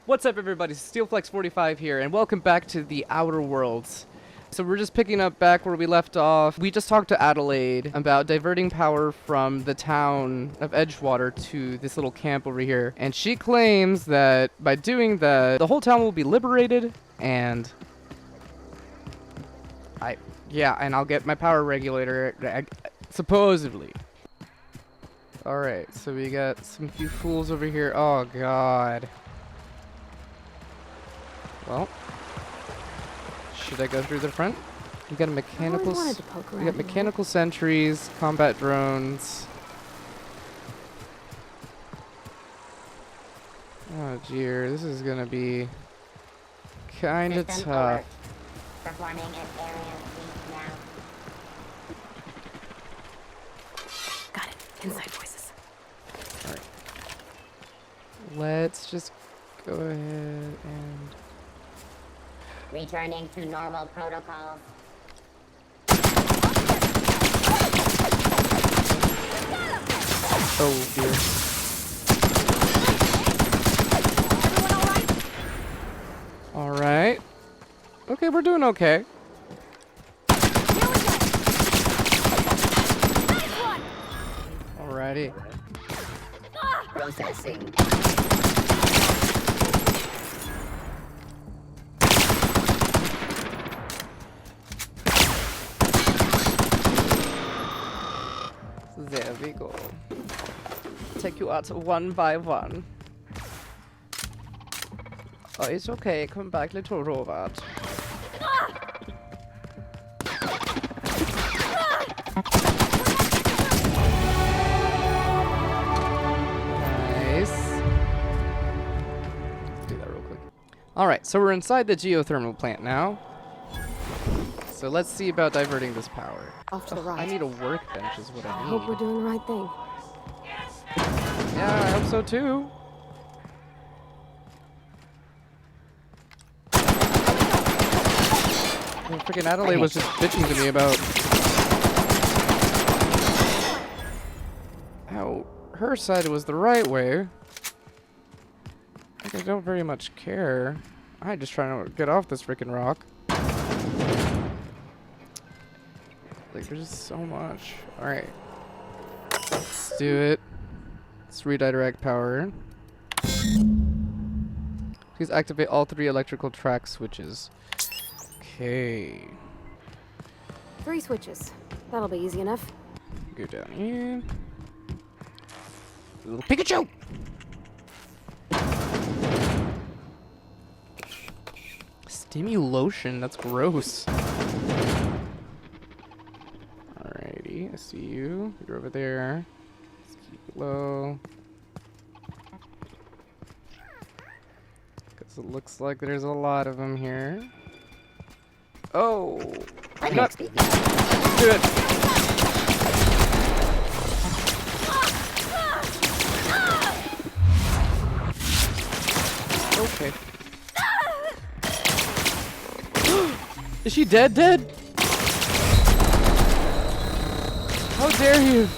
What's up, everybody? SteelFlex45 here, and welcome back to the Outer Worlds. So we're just picking up back where we left off. We just talked to Adelaide about diverting power from the town of Edgewater to this little camp over here. And she claims that by doing that, the whole town will be liberated, and and I'll get my power regulator, supposedly. Alright, so we got some few fools over here. Oh, God. Well, should I go through the front? We got mechanical sentries, combat drones. Oh dear, this is gonna be kinda tough. Performing an area sweep now. Got it. Inside voices. Alright. Let's just go ahead and Returning to normal protocols. oh dear. Alright. Okay, we're doing okay. Alrighty. Processing. There we go. Take you out one by one. Oh, it's okay. Come back, little robot. Nice. Let's do that real quick. Alright, so we're inside the geothermal plant now. So let's see about diverting this power. Off to the right. I need a workbench is what I I need. hope we're doing the right thing. Yeah, I hope so too. Well, freaking Adelaide was just bitching to me about how her side was the right way. Like, I don't very much care. I'm just trying to get off this freaking rock. Like, there's just so much. Alright. Let's do it. Let's redirect power. Please activate all 3 electrical track switches. Okay. 3 switches. That'll be easy enough. Go down here. Little Pikachu! Stimulation, that's gross. Alrighty, I see you. You're over there. Let's keep it low. Because it looks like there's a lot of them here. Oh! Not do it! Okay. Is she dead? How dare you?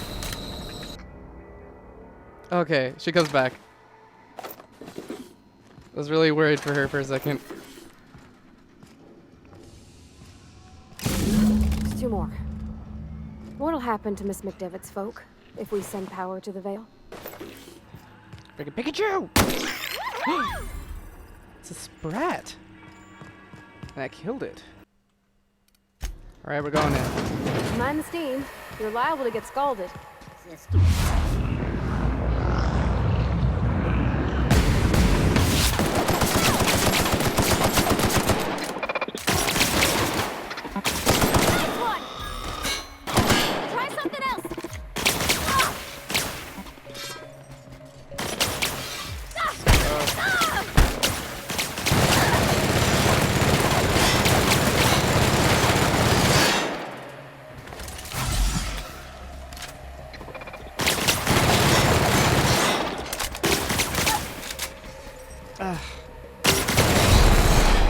Okay, she comes back. I was really worried for her for a second. There's 2 more. What'll happen to Miss McDevitt's folk if we send power to the Vale? Freaking Pikachu! It's a Sprat. And I killed it. Alright, we're going in. Mind the steam. You're liable to get scalded. System. Try something else.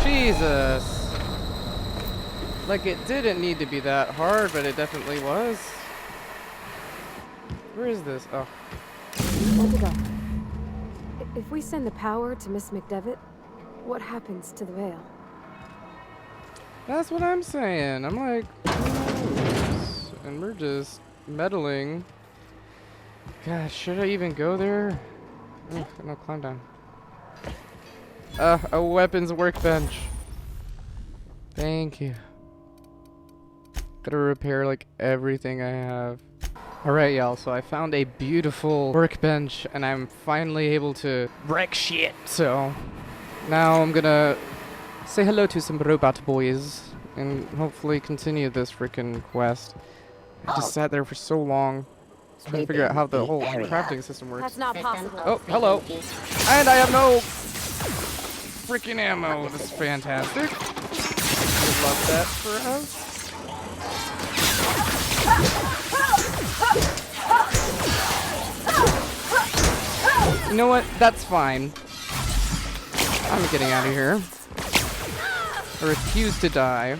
Jesus. Like, it didn't need to be that hard, but it definitely was. Where is this? Oh. Where'd it go? If we send the power to Miss McDevitt, what happens to the veil? That's what I'm saying. I'm like, who knows? And we're just meddling. Gosh, should I even go there? No, climb down. A weapons workbench. Thank you. Gotta repair like everything I have. Alright, y'all, so I found a beautiful workbench and I'm finally able to wreck shit. So now I'm gonna say hello to some robot boys and hopefully continue this freaking quest. I just sat there for so long trying to figure out how the whole crafting system works. That's not possible. Oh, hello. And I have no freaking ammo. This is fantastic. Would love that for us. You know what? That's fine. I'm getting out of here. I refuse to die.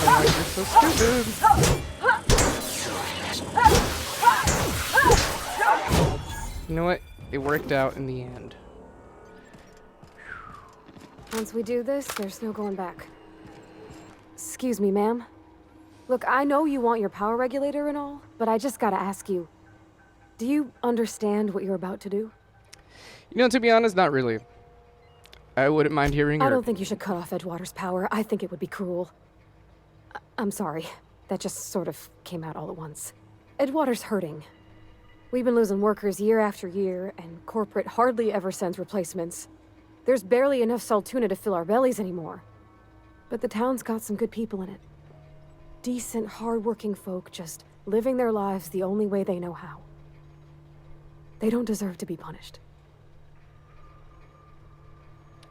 Oh, you're so stupid. You know what? It worked out in the end. Once we do this, there's no going back. Excuse me, ma'am. Look, I know you want your power regulator and all, but I just gotta ask you. Do you understand what you're about to do? You know, to be honest, not really. I wouldn't mind hearing I your... don't think you should cut off Edgewater's power. I think it would be cruel. I'm sorry. That just sort of came out all at once. Edgewater's hurting. We've been losing workers year after year, and corporate hardly ever sends replacements. There's barely enough Saltuna to fill our bellies anymore. But the town's got some good people in it. Decent, hard-working folk just living their lives the only way they know how. They don't deserve to be punished.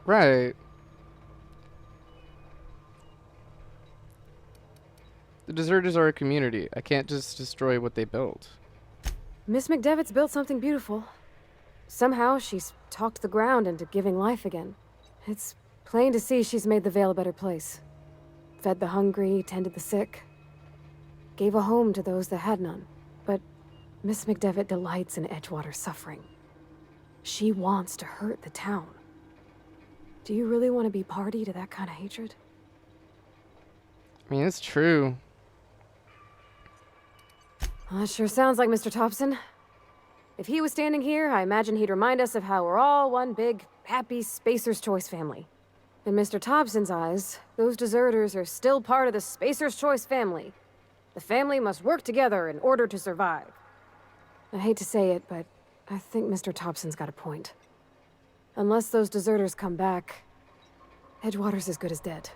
Right. The deserters are a community. I can't just destroy what they built. Miss McDevitt's built something beautiful. Somehow she's talked the ground into giving life again. It's plain to see she's made the Vale a better place. Fed the hungry, tended the sick. Gave a home to those that had none. But Miss McDevitt delights in Edgewater's suffering. She wants to hurt the town. Do you really want to be party to that kind of hatred? I mean, it's true. Well, that sure sounds like Mr. Thompson. If he was standing here, I imagine he'd remind us of how we're all one big, happy Spacer's Choice family. In Mr. Thompson's eyes, those deserters are still part of the Spacer's Choice family. The family must work together in order to survive. I hate to say it, but I think Mr. Thompson's got a point. Unless those deserters come back, Edgewater's as good as dead.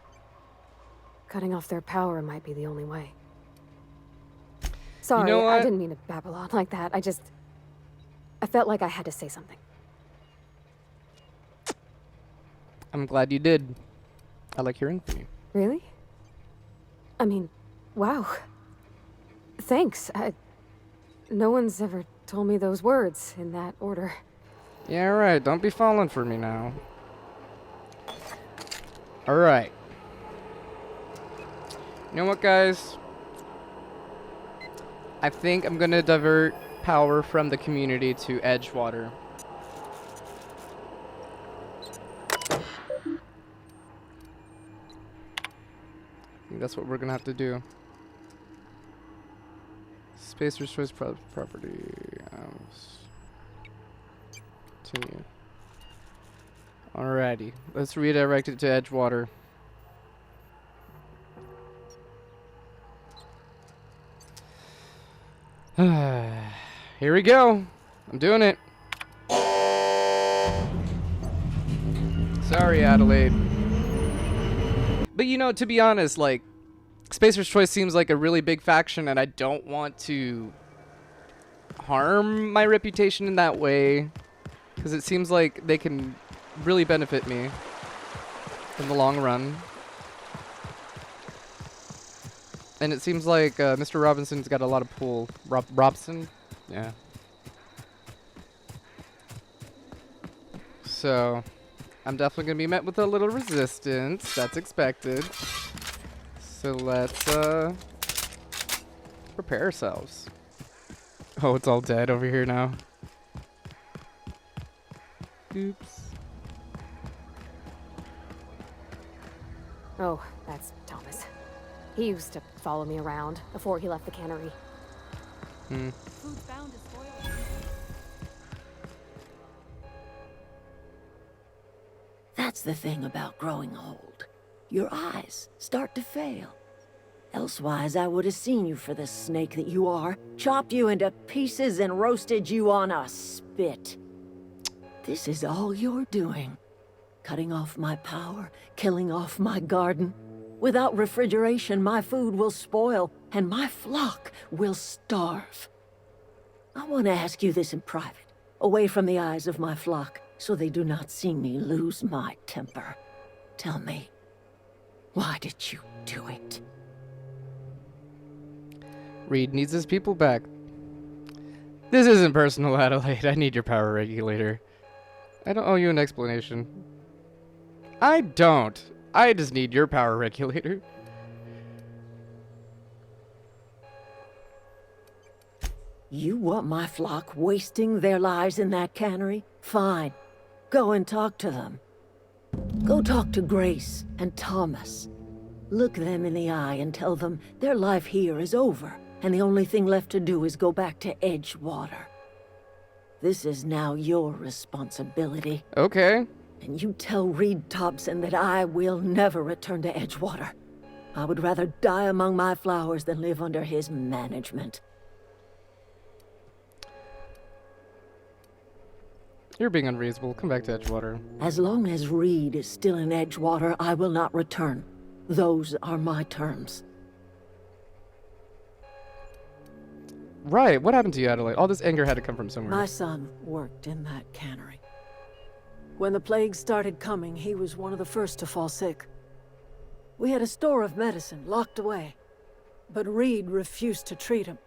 Cutting off their power might be the only way. Sorry, You know I what? didn't mean to babble on like that. I felt like I had to say something. I'm glad you did. I like hearing from you. Really? I mean, wow. Thanks. No one's ever told me those words in that order. Yeah, right. Don't be falling for me now. Alright. You know what, guys? I think I'm gonna divert power from the community to Edgewater. I think that's what we're gonna have to do. Spacer's Choice property. Continue. Alrighty, let's redirect it to Edgewater. Here we go. I'm doing it. Sorry, Adelaide. But you know, to be honest, like, Spacer's Choice seems like a really big faction, and I don't want to harm my reputation in that way, because it seems like they can really benefit me in the long run. And it seems like Mr. Robinson's got a lot of pull. Robson? Yeah. So, I'm definitely going to be met with a little resistance. That's expected. So let's prepare ourselves. Oh, it's all dead over here now. Oops. Oh, that's Thomas. He used to follow me around before he left the cannery. Hmm. Food's bound to spoil. That's the thing about growing old. Your eyes start to fail. Elsewise, I would have seen you for the snake that you are, chopped you into pieces and roasted you on a spit. This is all you're doing. Cutting off my power, killing off my garden. Without refrigeration, my food will spoil, and my flock will starve. I want to ask you this in private, away from the eyes of my flock, so they do not see me lose my temper. Tell me, why did you do it? Reed needs his people back. This isn't personal, Adelaide. I need your power regulator. I don't owe you an explanation. I don't. I just need your power regulator. You want my flock wasting their lives in that cannery? Fine. Go and talk to them. Go talk to Grace and Thomas. Look them in the eye and tell them their life here is over, and the only thing left to do is go back to Edgewater. This is now your responsibility. Okay. And you tell Reed Thompson that I will never return to Edgewater. I would rather die among my flowers than live under his management. You're being unreasonable. Come back to Edgewater. As long as Reed is still in Edgewater, I will not return. Those are my terms. Right. What happened to you, Adelaide? All this anger had to come from somewhere. My son worked in that cannery. When the plague started coming, he was one of the first to fall sick. We had a store of medicine locked away, but Reed refused to treat him.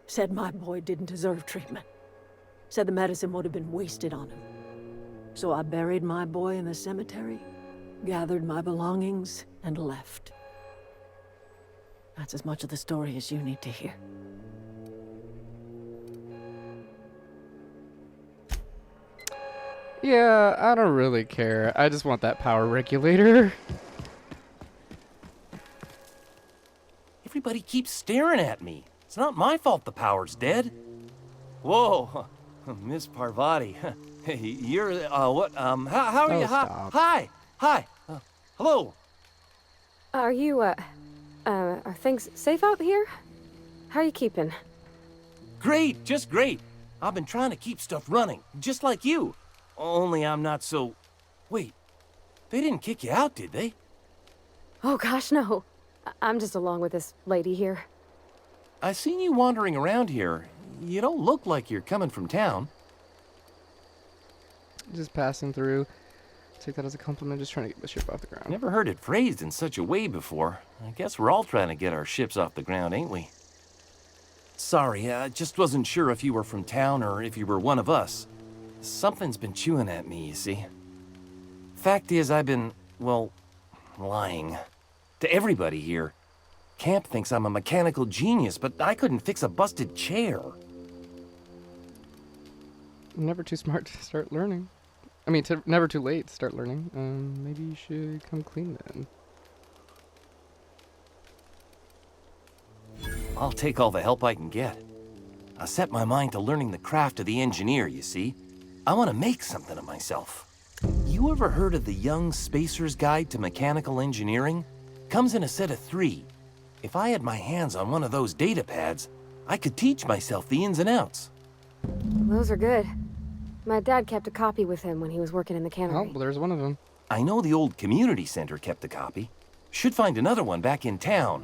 Said my boy didn't deserve treatment. Said the medicine would have been wasted on him. So I buried my boy in the cemetery, gathered my belongings, and left. That's as much of the story as you need to hear. Yeah, I don't really care. I just want that power regulator. Everybody keeps staring at me. It's not my fault the power's dead. Whoa, Miss Parvati. Hey, you're, what, how are Oh, you? stop. Hi. Hello. Are you, are things safe out here? How are you keeping? Great, just great. I've been trying to keep stuff running, just like you. Only I'm not so... Wait, they didn't kick you out, did they? Oh gosh, no. I'm just along with this lady here. I seen you wandering around here. You don't look like you're coming from town. Just passing through. Take that as a compliment. Just trying to get the ship off the ground. Never heard it phrased in such a way before. I guess we're all trying to get our ships off the ground, ain't we? Sorry, I just wasn't sure if you were from town or if you were one of us. Something's been chewing at me, you see. Fact is, I've been, well, lying. To everybody here. Camp thinks I'm a mechanical genius, but I couldn't fix a busted chair. Never too smart to start learning. I mean, never too late to start learning. Maybe you should come clean then. I'll take all the help I can get. I set my mind to learning the craft of the engineer, you see. I want to make something of myself. You ever heard of the Young Spacer's Guide to Mechanical Engineering? Comes in a set of 3. If I had my hands on one of those data pads, I could teach myself the ins and outs. Those are good. My dad kept a copy with him when he was working in the Oh, cannery. well, there's one of them. I know the old community center kept a copy. Should find another one back in town.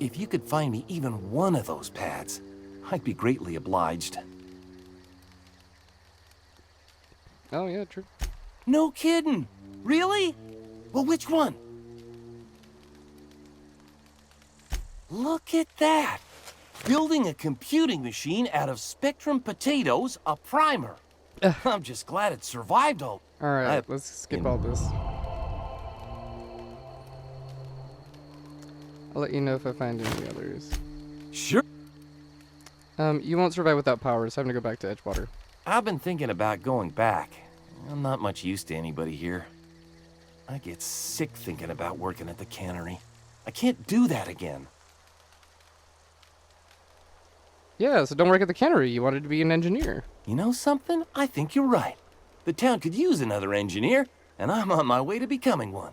If you could find me even one of those pads, I'd be greatly obliged. Oh, yeah, true. No kidding. Really? Well, which one? Look at that. Building a computing machine out of Spectrum potatoes, a primer. I'm just glad it survived all. Alright, let's skip all this. I'll let you know if I find any others. Sure. You won't survive without power. It's time to go back to Edgewater. I've been thinking about going back. I'm not much use to anybody here. I get sick thinking about working at the cannery. I can't do that again. Yeah, so don't work at the cannery. You wanted to be an engineer. You know something? I think you're right. The town could use another engineer, and I'm on my way to becoming one.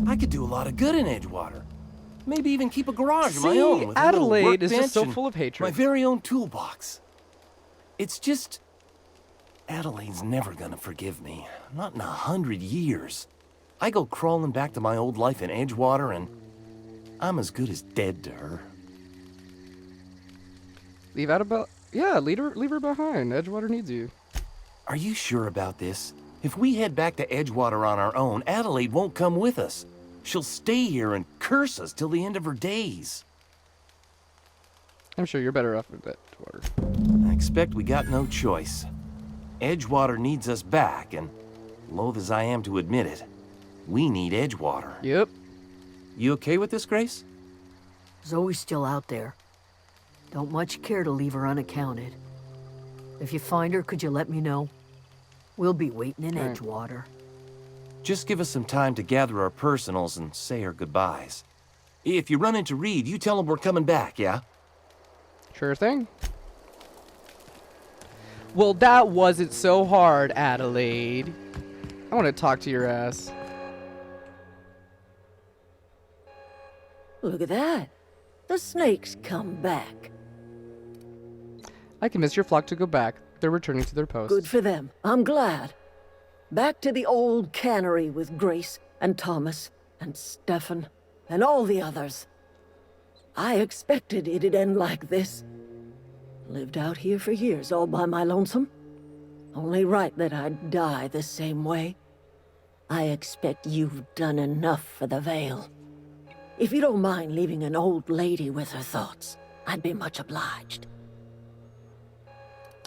I could do a lot of good in Edgewater. Maybe even keep a garage of my See, own with a little Adelaide is just workbench so and full of hatred. my very own toolbox. It's just... Adelaide's never gonna forgive me. Not in 100 years. I go crawling back to my old life in Edgewater, and I'm as good as dead to her. Leave Adabel. Yeah, leave her behind. Edgewater needs you. Are you sure about this? If we head back to Edgewater on our own, Adelaide won't come with us. She'll stay here and curse us till the end of her days. I'm sure you're better off with Edgewater. I expect we got no choice. Edgewater needs us back, and loath as I am to admit it, we need Edgewater. Yep. You okay with this, Grace? Zoe's still out there. Don't much care to leave her unaccounted. If you find her, could you let me know? We'll be waiting in Right. Edgewater. Just give us some time to gather our personals and say our goodbyes. If you run into Reed, you tell him we're coming back, yeah? Sure thing. Well, that wasn't so hard, Adelaide. I want to talk to your ass. Look at that. The snakes come back. I convinced your flock to go back. They're returning to their posts. Good for them. I'm glad. Back to the old cannery with Grace and Thomas and Stefan and all the others. I expected it'd end like this. Lived out here for years all by my lonesome. Only right that I'd die the same way. I expect you've done enough for the Vale. If you don't mind leaving an old lady with her thoughts, I'd be much obliged.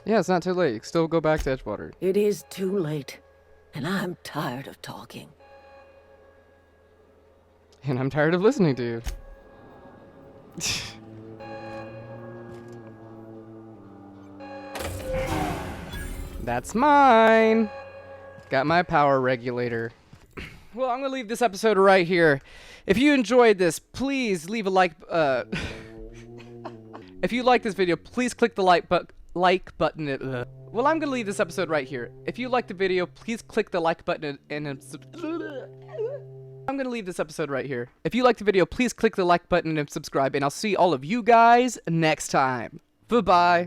Yeah, it's not too late. You can still go back to Edgewater. It is too late, and I'm tired of talking. And I'm tired of listening to you. That's mine. Got my power regulator. Well, I'm gonna leave this episode right here. If you enjoyed this, please leave a like. If you like this video, please click the like button. Well, I'm gonna leave this episode right here. If you like the video, please click the like button and I'm gonna leave this episode right here. If you like the video, please click the like button and subscribe, and I'll see all of you guys next time. Bye-bye.